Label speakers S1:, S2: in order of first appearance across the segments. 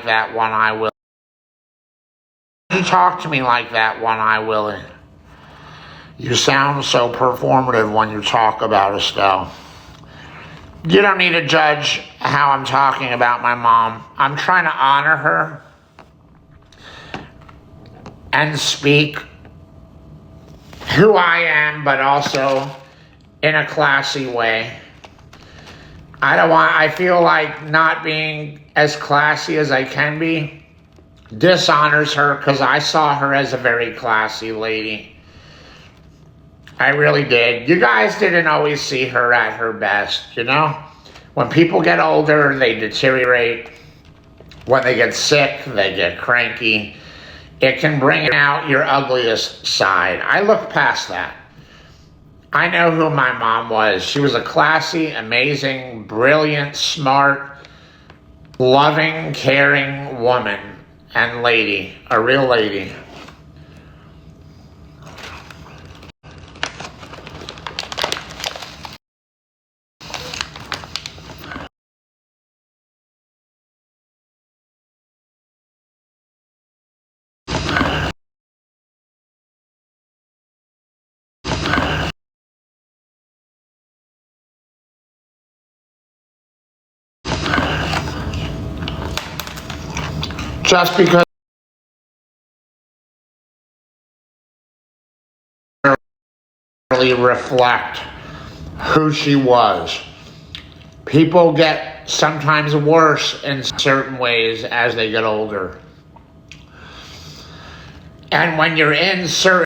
S1: that one eye Willie. You talk to me like that one eye Willie. You sound so performative when you talk about Estelle. You don't need to judge how I'm talking about my mom. I'm trying to honor her and speak who I am, but also in a classy way. I feel like not being as classy as I can be dishonors her, because I saw her as a very classy lady. I really did. You guys didn't always see her at her best, you know? When people get older, they deteriorate. When they get sick, they get cranky. It can bring out your ugliest side. I look past that. I know who my mom was. She was a classy, amazing, brilliant, smart, loving, caring woman and lady, a real lady. Just because really reflect who she was. People get sometimes worse in certain ways as they get older. And when you're in certain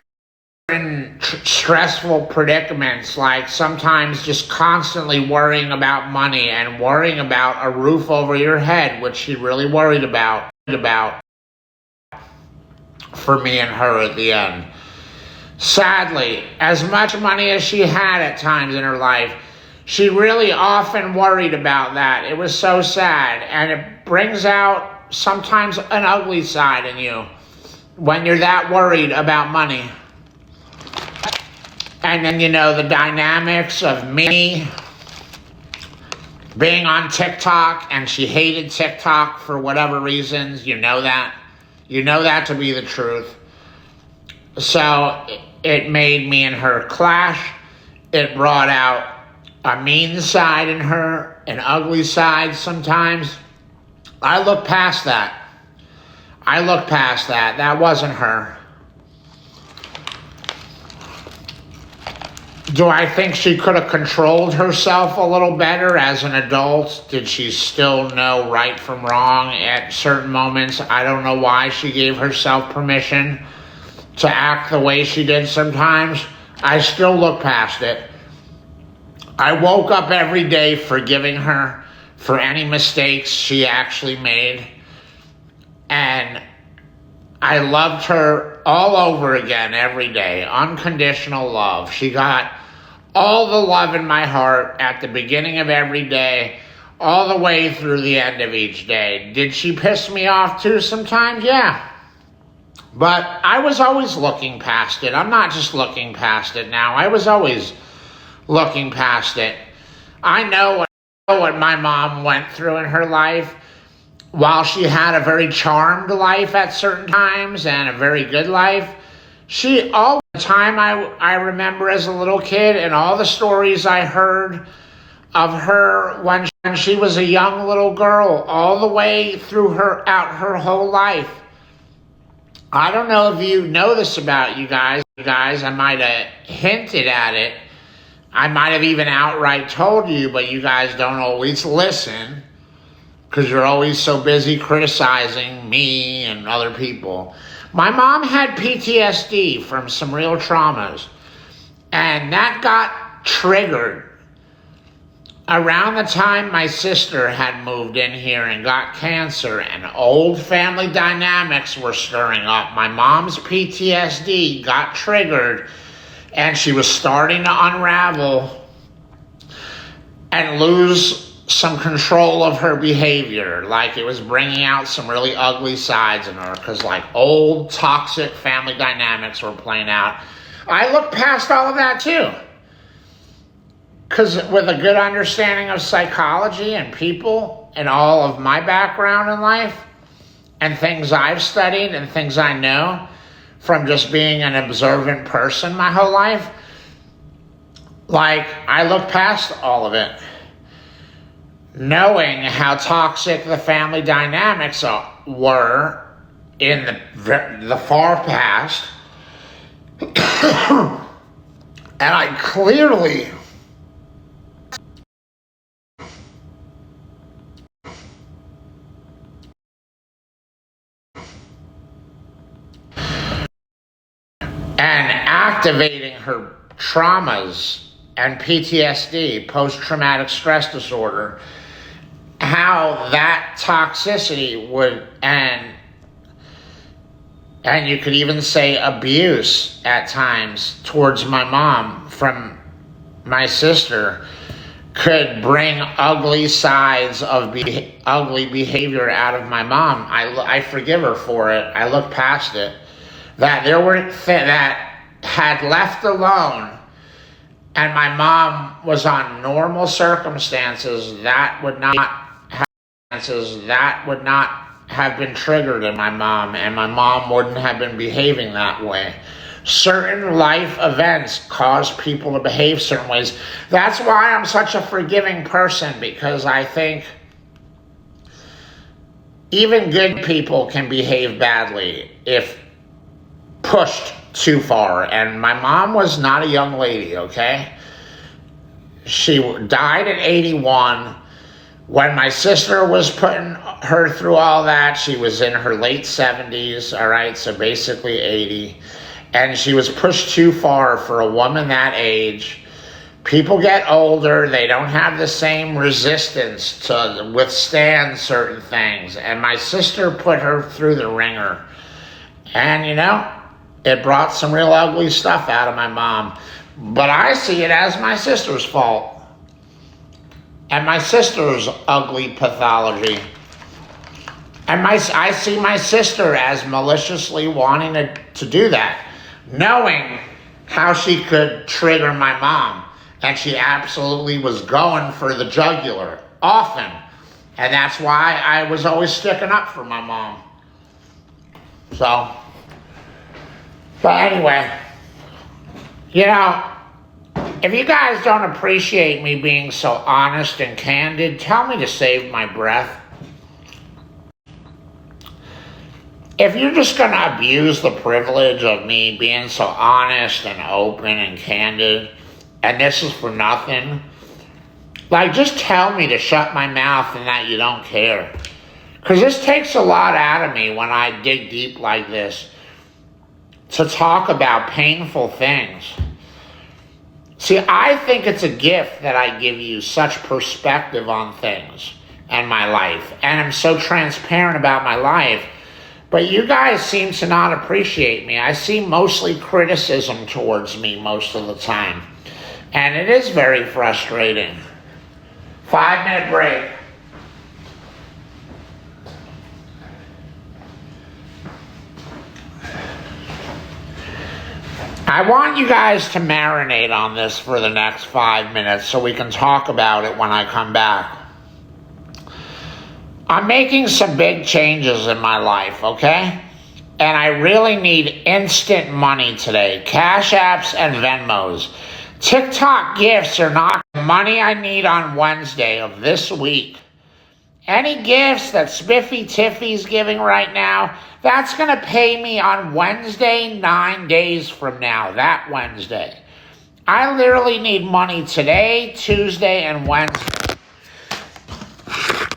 S1: stressful predicaments, like sometimes just constantly worrying about money and worrying about a roof over your head, which she really worried about for me and her at the end. Sadly, as much money as she had at times in her life, she really often worried about that. It was so sad, and it brings out sometimes an ugly side in you when you're that worried about money. And then, you know, the dynamics of me being on TikTok, and she hated TikTok for whatever reasons. You know that. You know that to be the truth. So it made me and her clash. It brought out a mean side in her, an ugly side sometimes. I look past that. That wasn't her. Do I think she could have controlled herself a little better as an adult? Did she still know right from wrong at certain moments? I don't know why she gave herself permission to act the way she did sometimes. I still look past it. I woke up every day forgiving her for any mistakes she actually made. And I loved her all over again every day. Unconditional love. She got all the love in my heart at the beginning of every day, all the way through the end of each day. Did she piss me off too sometimes? Yeah. But I was always looking past it. I'm not just looking past it now. I was always looking past it. I know what my mom went through in her life. While she had a very charmed life at certain times and a very good life, all the time I remember as a little kid and all the stories I heard of her when she was a young little girl, all the way through her whole life. I don't know if you know this about you guys. I might have hinted at it. I might have even outright told you, but you guys don't always listen because you're always so busy criticizing me and other people. My mom had PTSD from some real traumas, and that got triggered around the time my sister had moved in here and got cancer, and old family dynamics were stirring up. My mom's PTSD got triggered, and she was starting to unravel and lose some control of her behavior. Like it was bringing out some really ugly sides in her, because like old toxic family dynamics were playing out. I look past all of that too, because with a good understanding of psychology and people and all of my background in life, and things I've studied and things I know from just being an observant person my whole life, like, I look past all of it, knowing how toxic the family dynamics were in the far past. And I clearly and activating her traumas and PTSD, post-traumatic stress disorder, how that toxicity would, and you could even say abuse at times towards my mom from my sister, could bring ugly sides of ugly behavior out of my mom. I forgive her for it. I look past it. That there were that had left alone, and my mom was on normal circumstances, that would not have been triggered in my mom, and my mom wouldn't have been behaving that way. Certain life events cause people to behave certain ways. That's why I'm such a forgiving person, because I think even good people can behave badly if pushed too far. And my mom was not a young lady, okay? She died at 81. When my sister was putting her through all that, she was in her late 70s, all right, so basically 80. And she was pushed too far for a woman that age. People get older, they don't have the same resistance to withstand certain things. And my sister put her through the ringer. And, you know, it brought some real ugly stuff out of my mom. But I see it as my sister's fault. And my sister's ugly pathology. And I see my sister as maliciously wanting to do that, knowing how she could trigger my mom. And she absolutely was going for the jugular, often. And that's why I was always sticking up for my mom. So, but anyway, you know, if you guys don't appreciate me being so honest and candid, tell me to save my breath. If you're just going to abuse the privilege of me being so honest and open and candid, and this is for nothing, like, just tell me to shut my mouth and that you don't care. Because this takes a lot out of me when I dig deep like this, to talk about painful things. See, I think it's a gift that I give you such perspective on things and my life, and I'm so transparent about my life, but you guys seem to not appreciate me. I see mostly criticism towards me most of the time, and it is very frustrating. 5-minute break. I want you guys to marinate on this for the next 5 minutes so we can talk about it when I come back. I'm making some big changes in my life, okay? And I really need instant money today. Cash apps and Venmos. TikTok gifts are not the money I need on Wednesday of this week. Any gifts that Spiffy Tiffy's giving right now, that's going to pay me on Wednesday, 9 days from now, that Wednesday. I literally need money today, Tuesday, and Wednesday.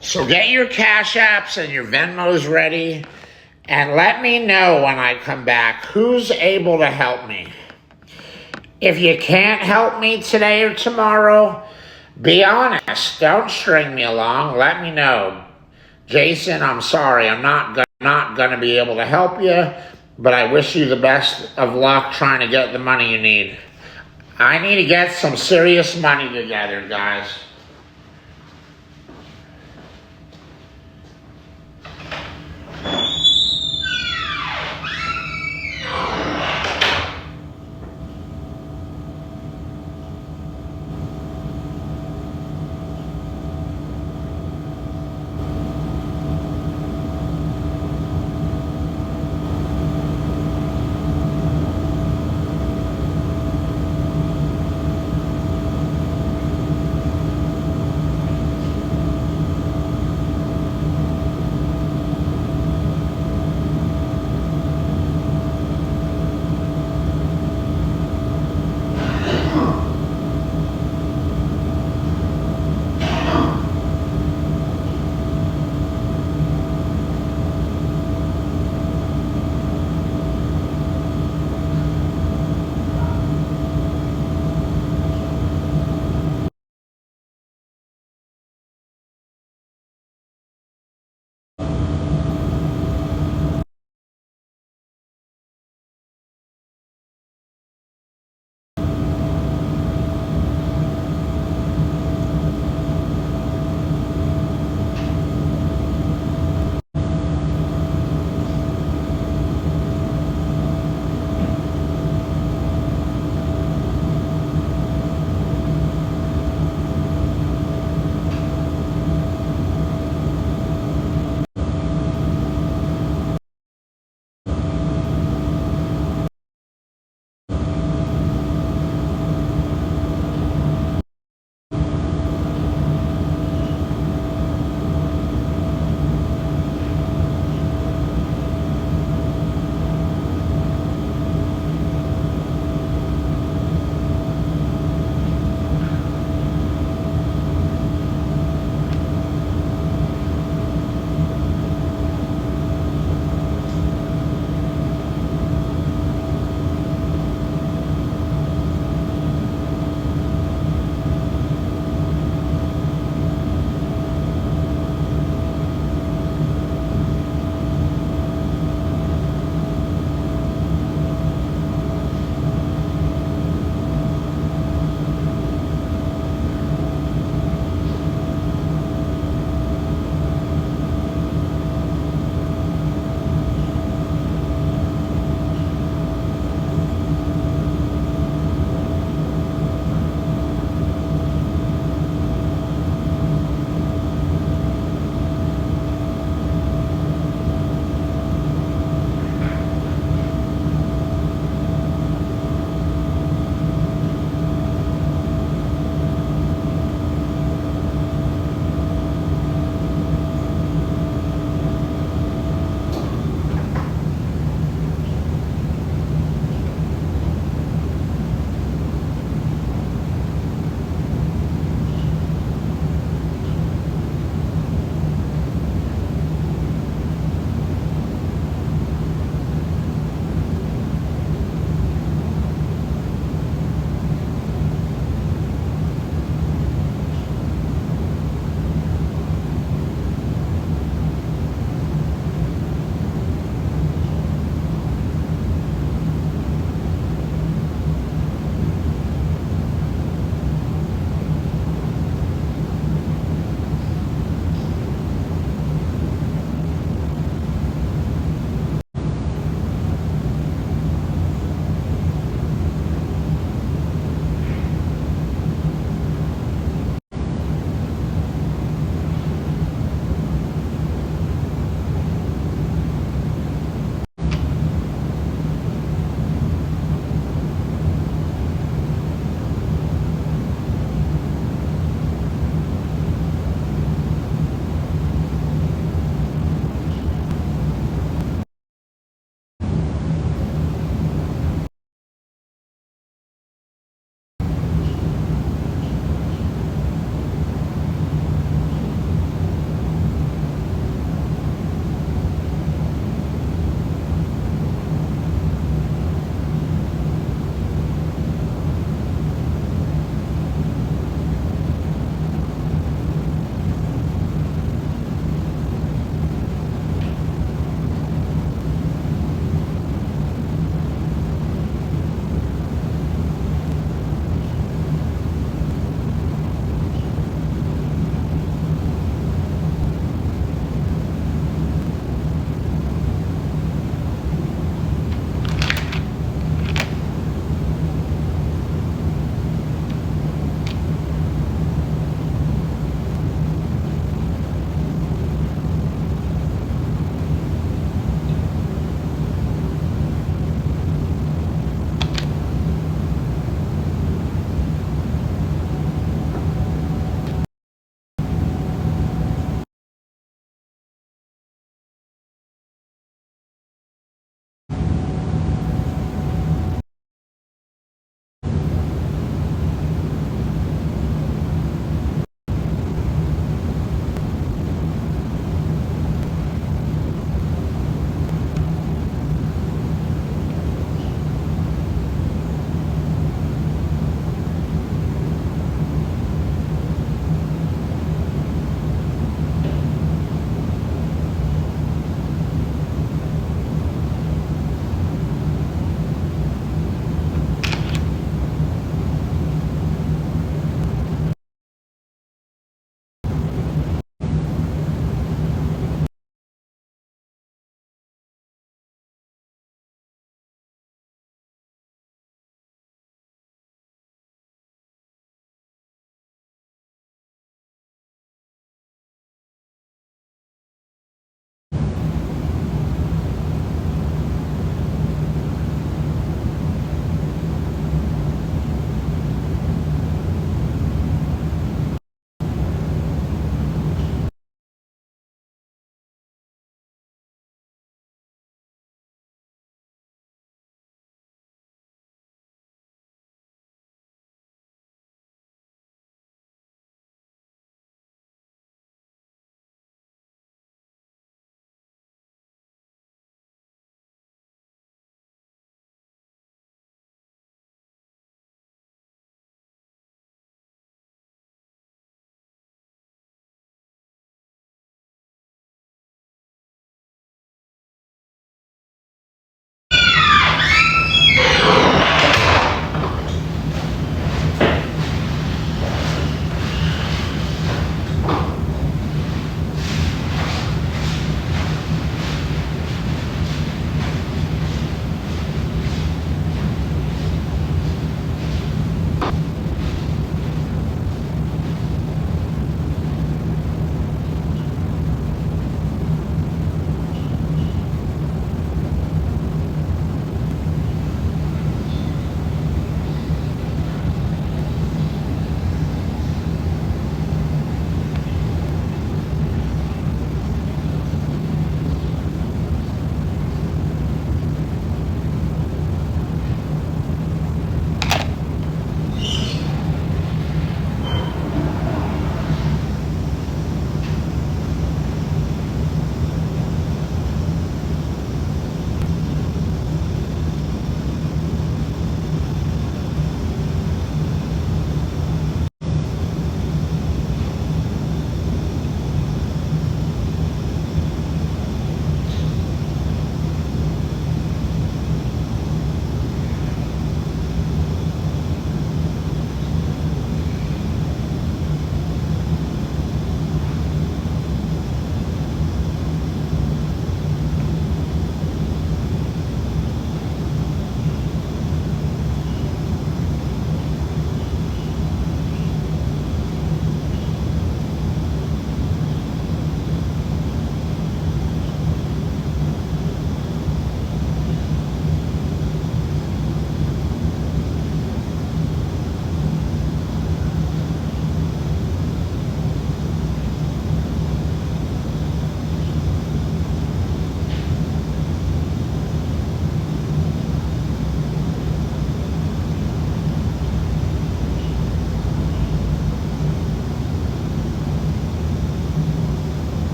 S1: So get your Cash Apps and your Venmos ready, and let me know when I come back who's able to help me. If you can't help me today or tomorrow, be honest. Don't string me along. Let me know. Jason, I'm sorry. I'm not going to be able to help you, but I wish you the best of luck trying to get the money you need. I need to get some serious money together, guys.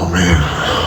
S1: Oh man.